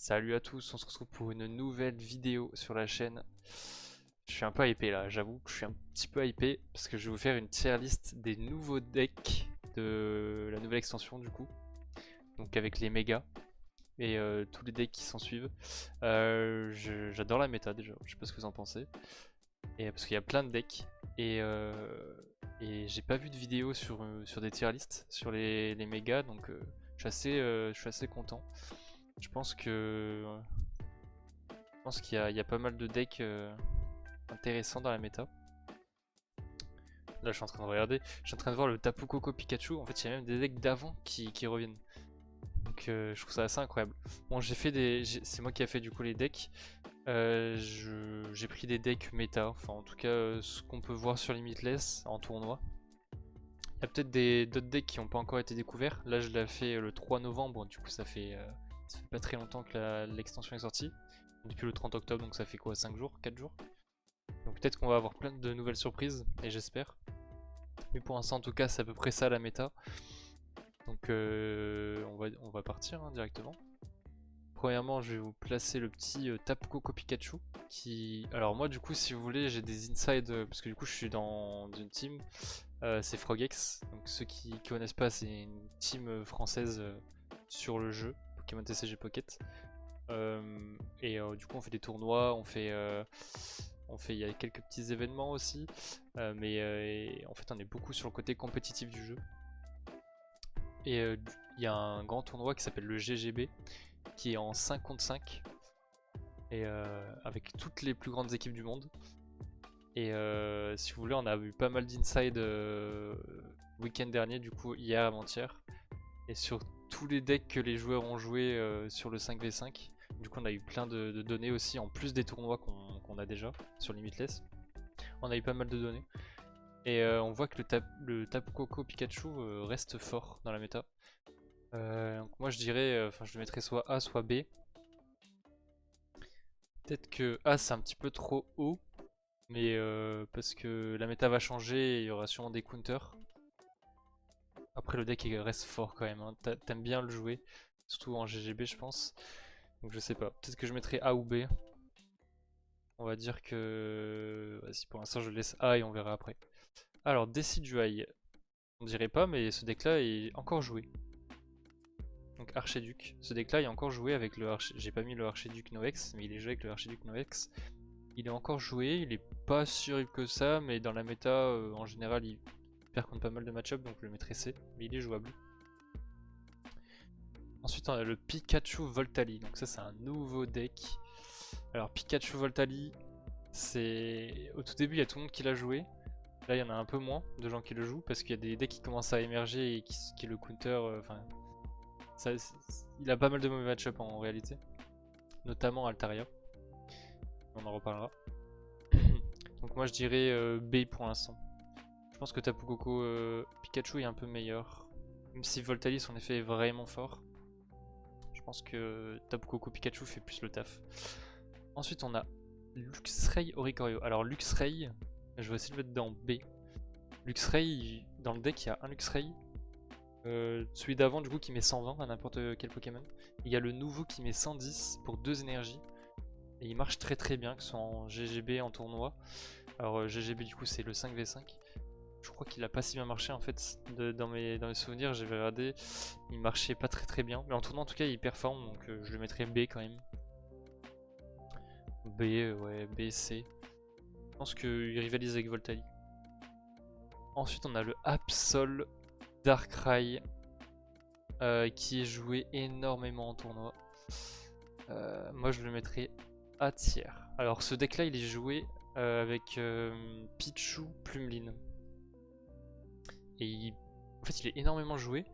Salut à tous, on se retrouve pour une nouvelle vidéo sur la chaîne. Je suis un peu hypé là, j'avoue que je suis un petit peu hypé parce que je vais vous faire une tier list des nouveaux decks de la nouvelle extension du coup. Donc avec les mégas et tous les decks qui s'en suivent. J'adore la méta déjà, je sais pas ce que vous en pensez. Et parce qu'il y a plein de decks et j'ai pas vu de vidéo sur des tier lists sur les mégas, donc je suis assez content. Je pense qu'il y a pas mal de decks intéressants dans la méta. Là je suis en train de regarder, je suis en train de voir le Tapu Koko Pikachu. En fait il y a même des decks d'avant qui reviennent. Donc je trouve ça assez incroyable. Bon c'est moi qui ai fait du coup les decks. J'ai pris des decks méta, enfin en tout cas ce qu'on peut voir sur Limitless en tournoi. Il y a peut-être d'autres decks qui n'ont pas encore été découverts. Là je l'ai fait le 3 novembre, du coup ça fait pas très longtemps que l'extension est sortie. Depuis le 30 octobre, donc ça fait quoi, 5 jours, 4 jours. Donc peut-être qu'on va avoir plein de nouvelles surprises, et j'espère. Mais pour l'instant en tout cas c'est à peu près ça la méta. Donc on va partir directement. Premièrement je vais vous placer le petit Tapu Koko Pikachu alors moi du coup si vous voulez j'ai des insides, parce que du coup je suis dans une team, c'est Frogex. Donc ceux qui connaissent pas, c'est une team française sur le jeu Pokémon TCG Pocket. Du coup on fait des tournois, il y a quelques petits événements aussi, mais en fait on est beaucoup sur le côté compétitif du jeu. Et il y a un grand tournoi qui s'appelle le GGB qui est en 5 contre 5 et avec toutes les plus grandes équipes du monde. Et si vous voulez, on a eu pas mal d'inside week-end dernier, du coup hier avant-hier, et sur tous les decks que les joueurs ont joué sur le 5v5. Du coup on a eu plein de données aussi, en plus des tournois qu'on a déjà sur Limitless. On a eu pas mal de données. Et on voit que le Tapu Koko Pikachu reste fort dans la méta. Donc moi je dirais, je le mettrais soit A soit B. Peut-être que A c'est un petit peu trop haut, mais parce que la méta va changer et il y aura sûrement des counters. Après le deck il reste fort quand même, hein. T'aimes bien le jouer, surtout en GGB je pense. Donc je sais pas, peut-être que je mettrai A ou B. On va dire que... Vas-y, pour l'instant je laisse A et on verra après. Alors Decidueye, on dirait pas, mais ce deck là est encore joué. Donc Archiduc, ce deck là est encore joué avec le J'ai pas mis le Archiduc Nox, mais il est joué avec le Archiduc Nox. Il est encore joué, il est pas si horrible que ça, mais dans la méta en général il perd contre pas mal de match-up, donc je le mettrai C, mais il est jouable. Ensuite on a le Pikachu Voltali, donc ça c'est un nouveau deck. Alors Pikachu Voltali, au tout début il y a tout le monde qui l'a joué. Là il y en a un peu moins de gens qui le jouent parce qu'il y a des decks qui commencent à émerger et qui le counter, il a pas mal de mauvais match-up en réalité, notamment Altaria, on en reparlera. Donc moi je dirais B pour l'instant. Je pense que Tapu Koko Pikachu est un peu meilleur, même si Voltali son effet est vraiment fort. Je pense que Tapu Koko Pikachu fait plus le taf. Ensuite on a Luxray Oricorio. Alors Luxray, je vais essayer de le mettre dans B. Luxray, dans le deck il y a un Luxray. Celui d'avant du coup qui met 120 à n'importe quel Pokémon. Il y a le nouveau qui met 110 pour 2 énergies. Et il marche très très bien, que ce soit en GGB, en tournoi. Alors GGB du coup c'est le 5v5. Je crois qu'il a pas si bien marché en fait. Dans mes souvenirs, j'avais regardé, il marchait pas très très bien. Mais en tournoi en tout cas il performe, donc je le mettrais B quand même. B, ouais, B, C. Je pense qu'il rivalise avec Voltali. Ensuite on a le Absol Darkrai qui est joué énormément en tournoi. Moi je le mettrais A tiers. Alors ce deck là il est joué avec Pichu Plumeline. Et en fait il est énormément joué,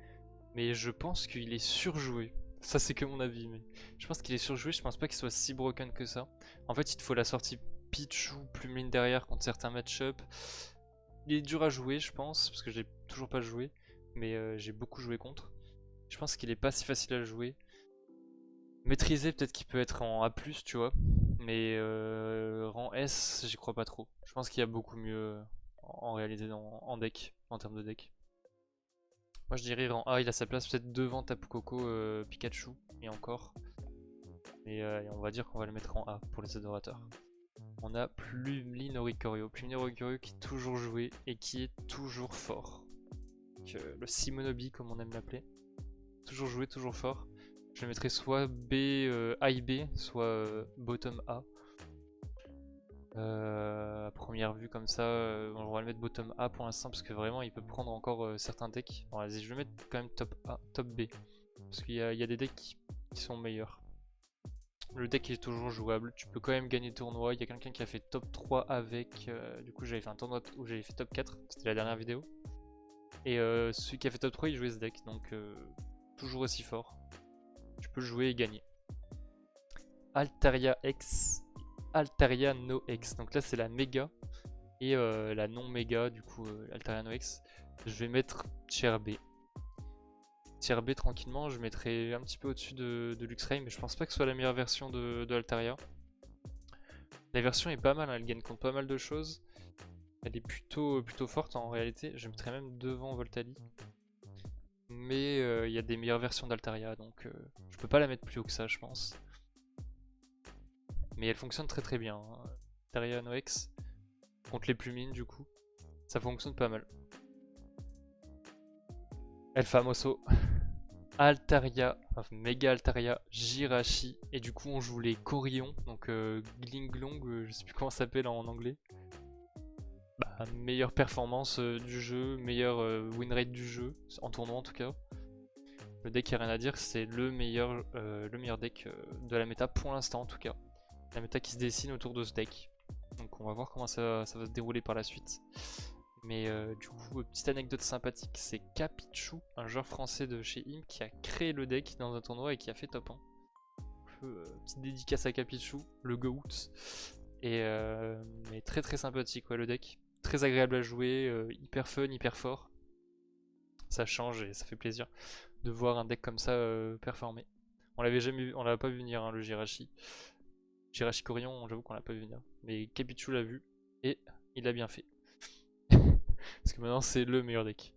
mais je pense qu'il est surjoué. Ça c'est que mon avis, mais je pense qu'il est surjoué, je pense pas qu'il soit si broken que ça. En fait il te faut la sortie Pichu Plumeline derrière contre certains match-up. Il est dur à jouer je pense, parce que j'ai toujours pas joué, mais j'ai beaucoup joué contre. Je pense qu'il est pas si facile à jouer. Maîtriser peut-être qu'il peut être en A+, tu vois, mais rang S j'y crois pas trop. Je pense qu'il y a beaucoup mieux en réalité en deck, en termes de deck. Moi je dirais rang A, il a sa place peut-être devant Tapu Koko Pikachu, et encore. Mais on va dire qu'on va le mettre en A pour les adorateurs. On a Plumeline Oricorio. Plumeline Oricorio qui est toujours joué et qui est toujours fort. Donc, le Simonobi comme on aime l'appeler. Toujours joué, toujours fort. Je le mettrai soit B, A et B, soit bottom A. À première vue comme ça, on va le mettre bottom A pour l'instant parce que vraiment il peut prendre encore certains decks. Bon, vas-y, je vais le mettre quand même top A, top B. Parce qu'il y a des decks qui sont meilleurs. Le deck est toujours jouable, tu peux quand même gagner le tournoi. Il y a quelqu'un qui a fait top 3 avec. Du coup, j'avais fait un tournoi où j'avais fait top 4, c'était la dernière vidéo. Et celui qui a fait top 3, il jouait ce deck, donc toujours aussi fort. Tu peux jouer et gagner. Altaria X, Altaria No X. Donc là, c'est la méga et la non méga, du coup, Altaria No X. Je vais mettre tier B. Tier B tranquillement, je mettrai un petit peu au-dessus de Luxray, mais je pense pas que ce soit la meilleure version de Altaria. La version est pas mal, hein, elle gagne contre pas mal de choses. Elle est plutôt forte en réalité, je mettrais même devant Voltali. Mais il y a des meilleures versions d'Altaria, donc je peux pas la mettre plus haut que ça, je pense. Mais elle fonctionne très très bien. Hein. Altaria Nox contre les plumines, du coup, ça fonctionne pas mal. El Famoso. Altaria, enfin Mega Altaria, Jirachi, et du coup on joue les Corillons, donc Glinglong, je sais plus comment ça s'appelle en anglais. Bah, meilleure performance du jeu, meilleure win rate du jeu, en tournoi en tout cas. Le deck, il n'y a rien à dire, c'est le meilleur deck de la méta pour l'instant en tout cas. La méta qui se dessine autour de ce deck. Donc on va voir comment ça va se dérouler par la suite. Mais du coup, petite anecdote sympathique, c'est Capichu, un joueur français de chez Imp qui a créé le deck dans un tournoi et qui a fait top 1. Petite dédicace à Capichu, le GOAT. Et mais très très sympathique ouais, le deck. Très agréable à jouer, hyper fun, hyper fort. Ça change et ça fait plaisir de voir un deck comme ça performer. On l'avait jamais vu, on l'avait pas vu venir hein, le Jirachi. Jirachi Corillon, j'avoue qu'on l'a pas vu venir. Mais Capichu l'a vu et il a bien fait. Parce que maintenant c'est le meilleur deck.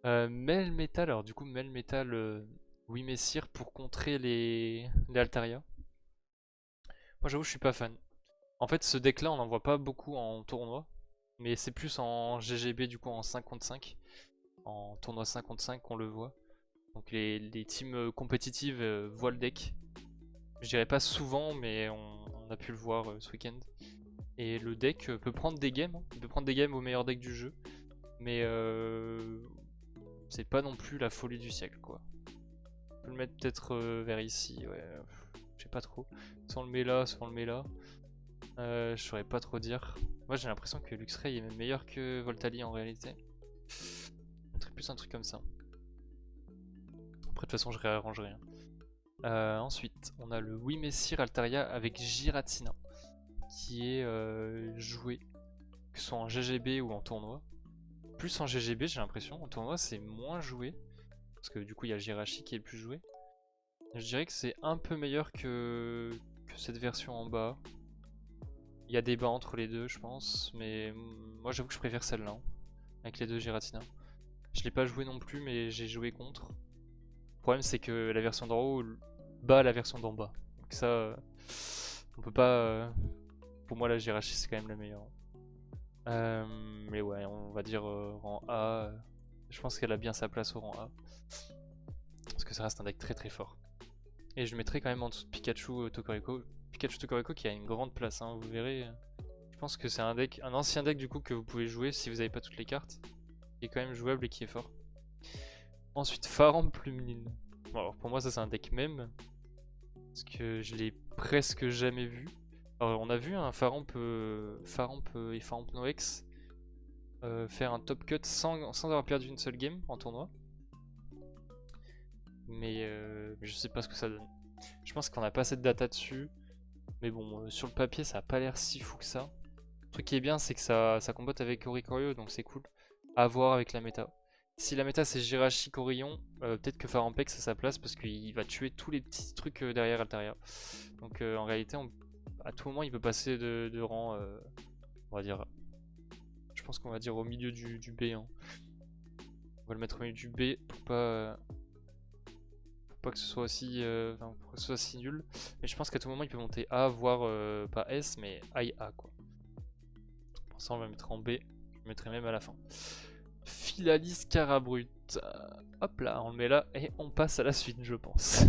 Melmetal, alors du coup Melmetal Wimessir pour contrer les Altaria. Moi j'avoue je suis pas fan. En fait ce deck là on n'en voit pas beaucoup en tournoi. Mais c'est plus en GGB du coup en 5 contre 5. En tournoi 5 contre 5 qu'on le voit. Donc les teams compétitives voient le deck. Je dirais pas souvent mais on a pu le voir ce week-end. Et le deck peut prendre des games. Hein. Il peut prendre des games au meilleur deck du jeu. Mais c'est pas non plus la folie du siècle quoi. On peut le mettre peut-être vers ici, ouais. Je sais pas trop. Soit on le met là, soit on le met là. Je saurais pas trop dire. Moi j'ai l'impression que Luxray est même meilleur que Voltali en réalité. Plus un truc comme ça. Après de toute façon je réarrangerai. Hein. Ensuite on a le Wimessir Altaria avec Giratina. Qui est joué. Que ce soit en GGB ou en tournoi. Plus en GGB j'ai l'impression. En tournoi c'est moins joué. Parce que du coup il y a Jirachi qui est le plus joué. Je dirais que c'est un peu meilleur que cette version en bas. Il y a débat entre les deux je pense. Mais moi j'avoue que je préfère celle-là. Hein, avec les deux Giratina. Je l'ai pas joué non plus mais j'ai joué contre. Le problème c'est que la version d'en haut bat la version d'en bas. Donc ça on peut pas... pour moi la Jirachi c'est quand même la meilleure. Mais ouais on va dire rang A. Je pense qu'elle a bien sa place au rang A. Parce que ça reste un deck très très fort. Et je mettrai quand même en dessous de Pikachu Tokoriko. Pikachu Tokoriko qui a une grande place, hein, vous verrez. Je pense que c'est un deck, un ancien deck du coup que vous pouvez jouer si vous n'avez pas toutes les cartes. Qui est quand même jouable et qui est fort. Ensuite Faramp Plumeline. Bon, alors pour moi ça c'est un deck même. Parce que je l'ai presque jamais vu. Alors on a vu un Faramp et Faramp Nox faire un top cut sans avoir perdu une seule game en tournoi. Mais je sais pas ce que ça donne. Je pense qu'on a pas assez de data dessus. Mais bon, sur le papier, ça a pas l'air si fou que ça. Le truc qui est bien, c'est que ça combatte avec Oricorio, donc c'est cool. À voir avec la méta. Si la méta c'est Jirachi Corillon, peut-être que Farampex à sa place parce qu'il va tuer tous les petits trucs derrière Altaria. Donc en réalité, à tout moment, il peut passer de rang, on va dire. Je pense qu'on va dire au milieu du B. Hein. On va le mettre au milieu du B pour pas pas que ce soit aussi, pour que ce soit si nul. Mais je pense qu'à tout moment il peut monter A, voire pas S, mais high A quoi. Pour ça on va mettre en B, je le mettrai même à la fin. Philalis Carabrut. Hop là, on le met là et on passe à la suite je pense.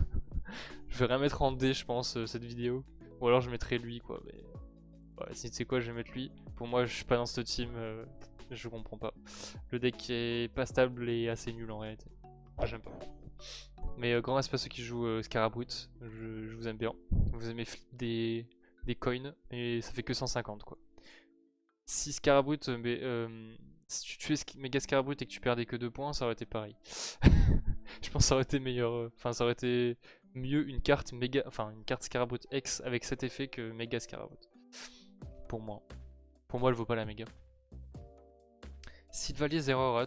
Je vais rien mettre en D je pense cette vidéo. Ou alors je mettrai lui quoi. Mais ouais, si tu sais quoi, je vais mettre lui. Pour moi je suis pas dans cette team, je comprends pas. Le deck est pas stable et assez nul en réalité. Moi j'aime pas. Mais grand respect à ceux qui jouent Scarabrut, je vous aime bien. Vous aimez des coins, mais ça fait que 150 quoi. Si Scarabrut, si tu tuais Mega Scarabrut et que tu perdais que 2 points, ça aurait été pareil. Je pense que ça aurait été meilleur, enfin ça aurait été mieux une carte une carte Scarabrut X avec cet effet que Mega Scarabrut. Pour moi. Pour moi elle vaut pas la méga. Sylvalier Zerora,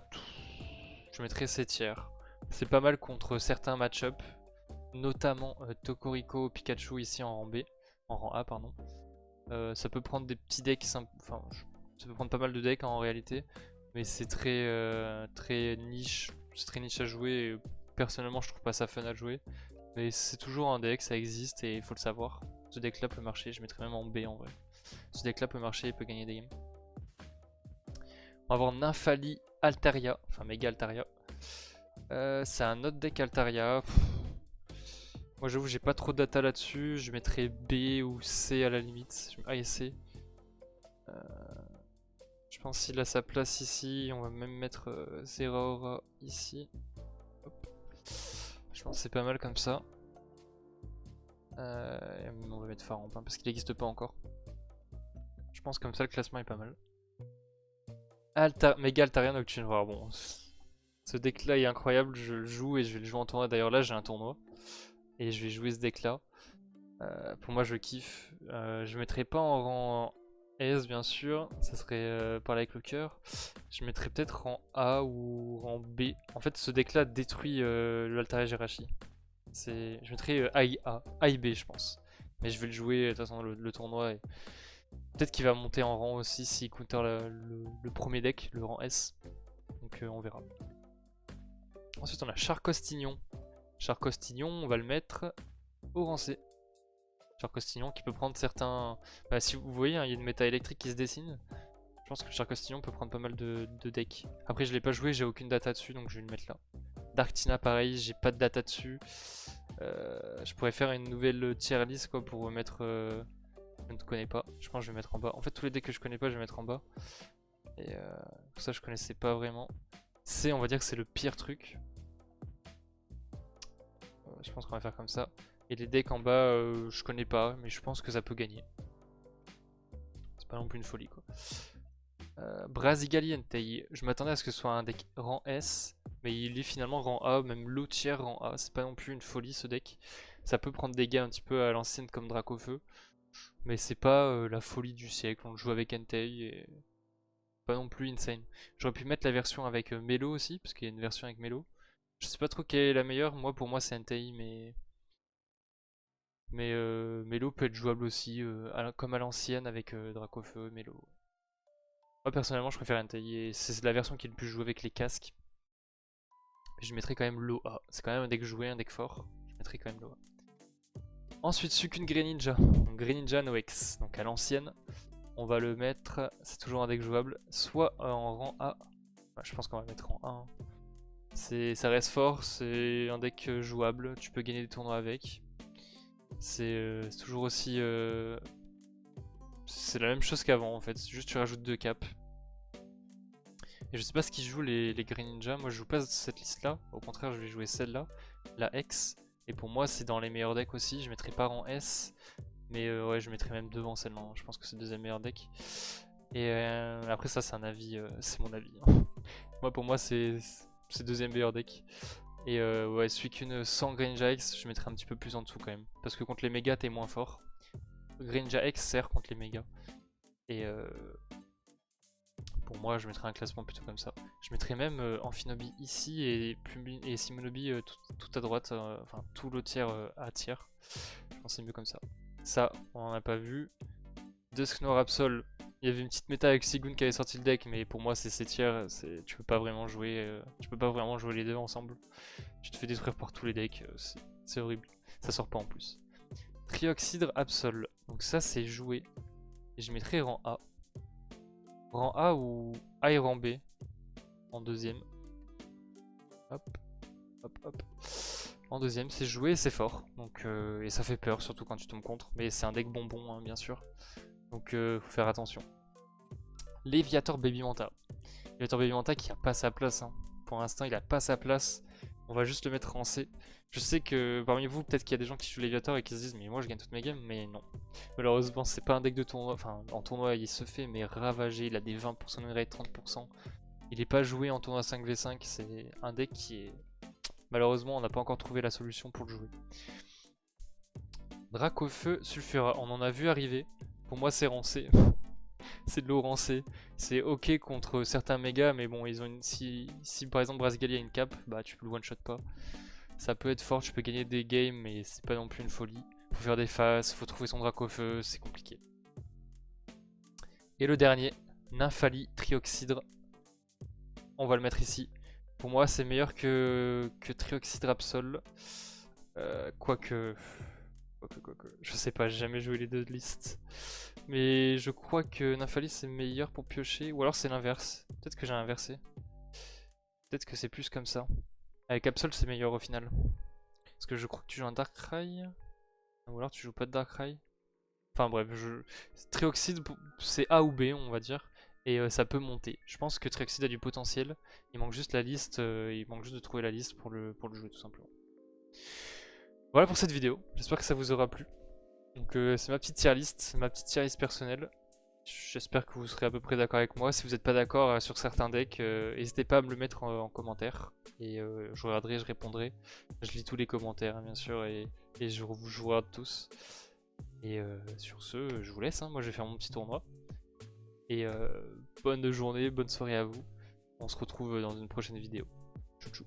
je mettrais 7 tiers. C'est pas mal contre certains match-up, notamment Tokoriko Pikachu ici en rang B, en rang A pardon. Ça peut prendre des petits decks, ça peut prendre pas mal de decks en réalité, mais c'est très niche, c'est très niche à jouer. Et personnellement, je trouve pas ça fun à jouer, mais c'est toujours un deck, ça existe et il faut le savoir. Ce deck-là peut marcher, je mettrais même en B en vrai. Ce deck-là peut marcher et peut gagner des games. On va avoir Nymphali Altaria, enfin Mega Altaria. C'est un autre deck Altaria. Moi j'avoue j'ai pas trop de data là-dessus, je mettrais B ou C à la limite, A et C. Je pense qu'il a sa place ici, on va même mettre Zeraora ici. Hop. Je pense que c'est pas mal comme ça. On va mettre Faramp parce qu'il n'existe pas encore. Je pense comme ça le classement est pas mal. Mega Altaria Nocturne, voilà, bon. Ce deck là est incroyable, je le joue et je vais le jouer en tournoi. D'ailleurs là j'ai un tournoi. Et je vais jouer ce deck là. Pour moi je kiffe. Je mettrai pas en rang S bien sûr. Ça serait parler avec le cœur. Je mettrai peut-être rang A ou rang B. En fait ce deck là détruit le Altaria Jirachi. Je mettrai A, B je pense. Mais je vais le jouer de toute façon le tournoi. Et peut-être qu'il va monter en rang aussi s'il counter le premier deck, le rang S. Donc on verra. Ensuite on a Charcostignon. Charcostignon, on va le mettre au rang C. Charcostignon qui peut prendre certains... Bah, si vous voyez, hein, il y a une méta électrique qui se dessine. Je pense que Charcostignon peut prendre pas mal de decks. Après je l'ai pas joué, j'ai aucune data dessus donc je vais le mettre là. Darktina pareil, j'ai pas de data dessus. Je pourrais faire une nouvelle tier list quoi pour mettre... Je ne connais pas, je pense que je vais mettre en bas. En fait tous les decks que je connais pas je vais mettre en bas. Et pour ça je connaissais pas vraiment. C on va dire que c'est le pire truc. Je pense qu'on va faire comme ça. Et les decks en bas, je connais pas, mais je pense que ça peut gagner. C'est pas non plus une folie quoi. Brasigali Entei. Je m'attendais à ce que ce soit un deck rang S, mais il est finalement rang A, même low tier rang A. C'est pas non plus une folie ce deck. Ça peut prendre des gains un petit peu à l'ancienne comme Dracofeu, mais c'est pas la folie du siècle. On le joue avec Entei et pas non plus insane. J'aurais pu mettre la version avec Melo aussi, parce qu'il y a une version avec Melo. Je sais pas trop quelle est la meilleure, moi pour moi c'est Entei, mais Melo peut être jouable aussi, comme à l'ancienne avec Dracofeu, Melo. Moi personnellement je préfère Entei et c'est la version qui est le plus jouée avec les casques. Mais je mettrais quand même Loa, c'est quand même un deck joué, un deck fort, je mettrais quand même Loa. Ensuite Suicune Greninja, donc Greninja Nox, donc à l'ancienne. On va le mettre, c'est toujours un deck jouable, soit en rang A, bah, je pense qu'on va le mettre en A. Hein. Ça reste fort, c'est un deck jouable, tu peux gagner des tournois avec. C'est toujours aussi... c'est la même chose qu'avant en fait, juste tu rajoutes 2 caps. Et je sais pas ce qui joue les Greninja, moi je joue pas cette liste là, au contraire je vais jouer celle-là, la X. Et pour moi c'est dans les meilleurs decks aussi, je mettrai pas en S, mais ouais je mettrai même devant celle-là, je pense que c'est le deuxième meilleur deck. Et après ça c'est un avis, c'est mon avis. Hein. Moi pour moi c'est deuxième meilleur deck. Et ouais, Suicune sans Greninja X, je mettrais un petit peu plus en dessous quand même. Parce que contre les mégas, t'es moins fort. Greninja X sert contre les mégas. Et pour moi, je mettrais un classement plutôt comme ça. Je mettrais même Amphinobi ici et Simonobi tout à droite. Enfin, tout le tiers à tiers. Je pense que c'est mieux comme ça. Ça, on en a pas vu. Dusknoir Absol. Il y avait une petite méta avec Sigun qui avait sorti le deck, mais pour moi c'est C tiers, tu peux pas vraiment jouer les deux ensemble. Tu te fais détruire par tous les decks, C'est horrible. Ça sort pas en plus. Trioxydre Absol. Donc ça c'est joué. Et je mettrai rang A. Rang A ou A et rang B. En deuxième. Hop. Hop hop. En deuxième, c'est joué et c'est fort. Donc, et ça fait peur, surtout quand tu tombes contre. Mais c'est un deck bonbon, hein, bien sûr. Donc faut faire attention. Léviator Baby Manta. Léviator Baby Manta qui a pas sa place. Hein. Pour l'instant, il a pas sa place. On va juste le mettre en C. Je sais que parmi vous, peut-être qu'il y a des gens qui jouent Léviator et qui se disent mais moi je gagne toutes mes games. Mais non. Malheureusement, c'est pas un deck de tournoi. Enfin, en tournoi, il se fait mais ravagé. Il a des 20% de rate, 30%. Il est pas joué en tournoi 5v5. C'est un deck qui est... Malheureusement, on n'a pas encore trouvé la solution pour le jouer. Dracofeu Sulfura, on en a vu arriver. Pour moi, c'est rancé. C'est de l'eau rancée. C'est ok contre certains mégas, mais bon, ils ont une... si par exemple Brasgali a une cap, bah tu peux le one-shot pas. Ça peut être fort, tu peux gagner des games, mais c'est pas non plus une folie. Faut faire des phases, faut trouver son Dracofeu, c'est compliqué. Et le dernier, Nymphali Trioxydre. On va le mettre ici. Pour moi, c'est meilleur que Trioxydre Absol. Quoique... Je sais pas, j'ai jamais joué les deux listes. Mais je crois que Nymphali c'est meilleur pour piocher. Ou alors c'est l'inverse. Peut-être que j'ai inversé. Peut-être que c'est plus comme ça. Avec Absol c'est meilleur au final. Parce que je crois que tu joues un Darkrai. Ou alors tu joues pas de Darkrai. Enfin bref, Trioxide c'est A ou B on va dire. Et ça peut monter. Je pense que Trioxide a du potentiel. Il manque juste la liste. Il manque juste de trouver la liste pour le jouer tout simplement. Voilà pour cette vidéo, j'espère que ça vous aura plu. Donc c'est ma petite tier list, ma petite tier list personnelle. J'espère que vous serez à peu près d'accord avec moi. Si vous n'êtes pas d'accord sur certains decks, n'hésitez pas à me le mettre en commentaire. Et je regarderai, je répondrai. Je lis tous les commentaires hein, bien sûr et je vous regarde tous. Et sur ce, je vous laisse, hein. Moi je vais faire mon petit tournoi. Et bonne journée, bonne soirée à vous. On se retrouve dans une prochaine vidéo. Tchou tchou.